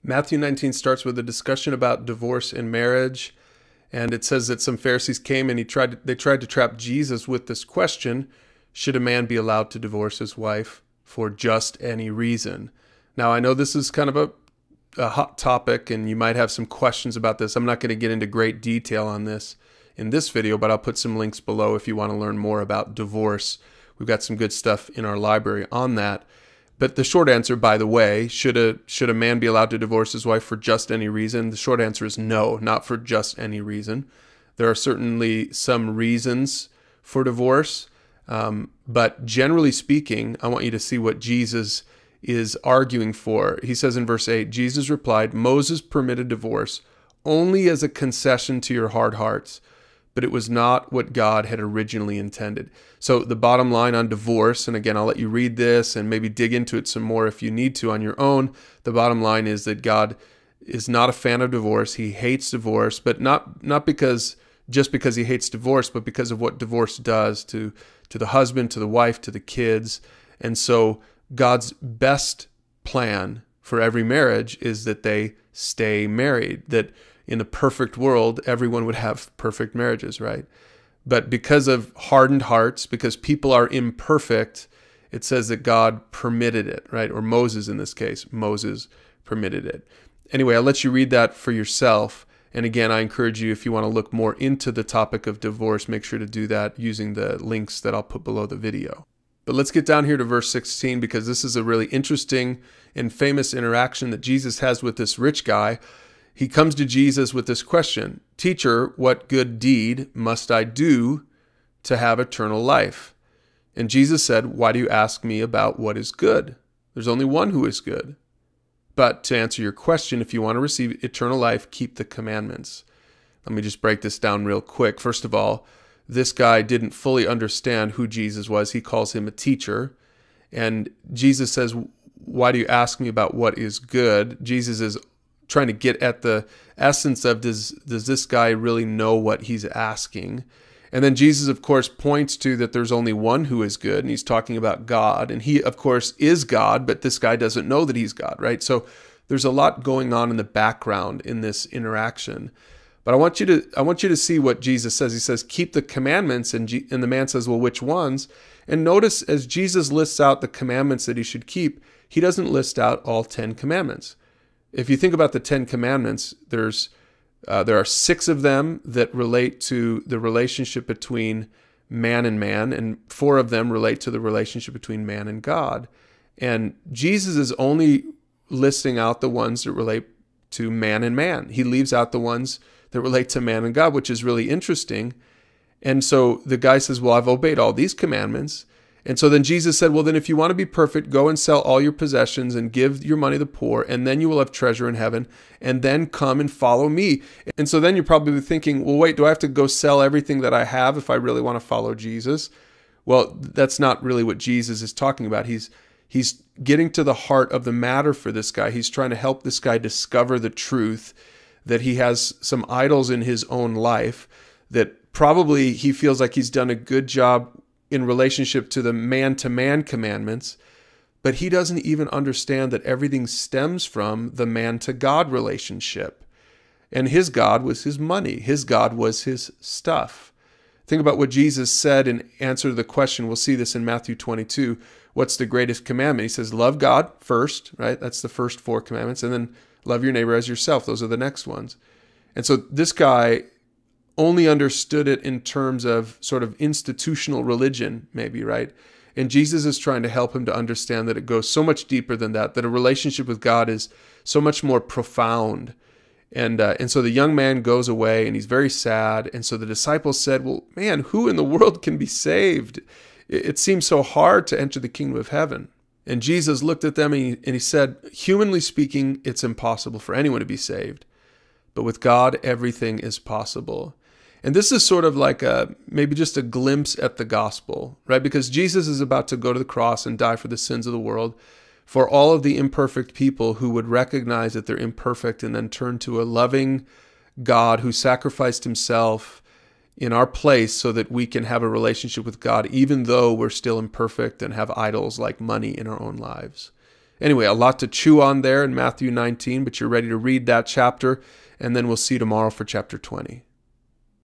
Matthew 19 starts with a discussion about divorce and marriage. And it says that some Pharisees came and they tried to trap Jesus with this question: should a man be allowed to divorce his wife for just any reason? Now, I know this is kind of a hot topic and you might have some questions about this. I'm not going to get into great detail on this in this video, but I'll put some links below if you want to learn more about divorce. We've got some good stuff in our library on that. But the short answer, by the way, should a man be allowed to divorce his wife for just any reason? The short answer is no, not for just any reason. There are certainly some reasons for divorce, but generally speaking, I want you to see what Jesus is arguing for. He says in verse 8, Jesus replied, "Moses permitted divorce only as a concession to your hard hearts, but it was not what God had originally intended." So the bottom line on divorce, and again, I'll let you read this and maybe dig into it some more if you need to on your own. The bottom line is that God is not a fan of divorce. He hates divorce, but not just because he hates divorce, but because of what divorce does to the husband, to the wife, to the kids. And so God's best plan for every marriage is that they stay married, that in a perfect world, everyone would have perfect marriages, right? But because of hardened hearts, because people are imperfect, it says that God permitted it, right? Or Moses in this case, Moses permitted it. Anyway, I'll let you read that for yourself. And again, I encourage you, if you want to look more into the topic of divorce, make sure to do that using the links that I'll put below the video. But let's get down here to verse 16, because this is a really interesting and famous interaction that Jesus has with this rich guy. He comes to Jesus with this question: "Teacher, what good deed must I do to have eternal life?" And Jesus said, "Why do you ask me about what is good? There's only one who is good. But to answer your question, if you want to receive eternal life, keep the commandments." Let me just break this down real quick. First of all, this guy didn't fully understand who Jesus was. He calls him a teacher. And Jesus says, "Why do you ask me about what is good?" Jesus is trying to get at the essence of, does this guy really know what he's asking? And then Jesus, of course, points to that there's only one who is good, and he's talking about God. And he, of course, is God, but this guy doesn't know that he's God, right? So there's a lot going on in the background in this interaction. But I want you to see what Jesus says. He says, "Keep the commandments," and the man says, "Well, which ones?" And notice as Jesus lists out the commandments that he should keep, he doesn't list out all 10 commandments. If you think about the 10 commandments, there are 6 of them that relate to the relationship between man, and 4 of them relate to the relationship between man and God. And Jesus is only listing out the ones that relate to man and man. He leaves out the ones that relate to man and God, which is really interesting. And so the guy says, "Well, I've obeyed all these commandments." And so then Jesus said, "Well, then if you want to be perfect, go and sell all your possessions and give your money to the poor, and then you will have treasure in heaven, and then come and follow me." And so then you're probably thinking, well, wait, do I have to go sell everything that I have if I really want to follow Jesus? Well, that's not really what Jesus is talking about. He's getting to the heart of the matter for this guy. He's trying to help this guy discover the truth that he has some idols in his own life, that probably he feels like he's done a good job in relationship to the man-to-man commandments, but he doesn't even understand that everything stems from the man-to-God relationship. And his God was his money. His God was his stuff. Think about what Jesus said in answer to the question. We'll see this in Matthew 22. What's the greatest commandment? He says, love God first, right? That's the first 4 commandments. And then love your neighbor as yourself. Those are the next ones. And so this guy only understood it in terms of sort of institutional religion, maybe, right? And Jesus is trying to help him to understand that it goes so much deeper than that, that a relationship with God is so much more profound. And so the young man goes away and he's very sad. And so the disciples said, "Well, man, who in the world can be saved? It seems so hard to enter the kingdom of heaven." And Jesus looked at them and he said, "Humanly speaking, it's impossible for anyone to be saved. But with God, everything is possible." And this is sort of like maybe just a glimpse at the gospel, right? Because Jesus is about to go to the cross and die for the sins of the world, for all of the imperfect people who would recognize that they're imperfect and then turn to a loving God who sacrificed himself in our place so that we can have a relationship with God, even though we're still imperfect and have idols like money in our own lives. Anyway, a lot to chew on there in Matthew 19, but you're ready to read that chapter, and then we'll see you tomorrow for chapter 20.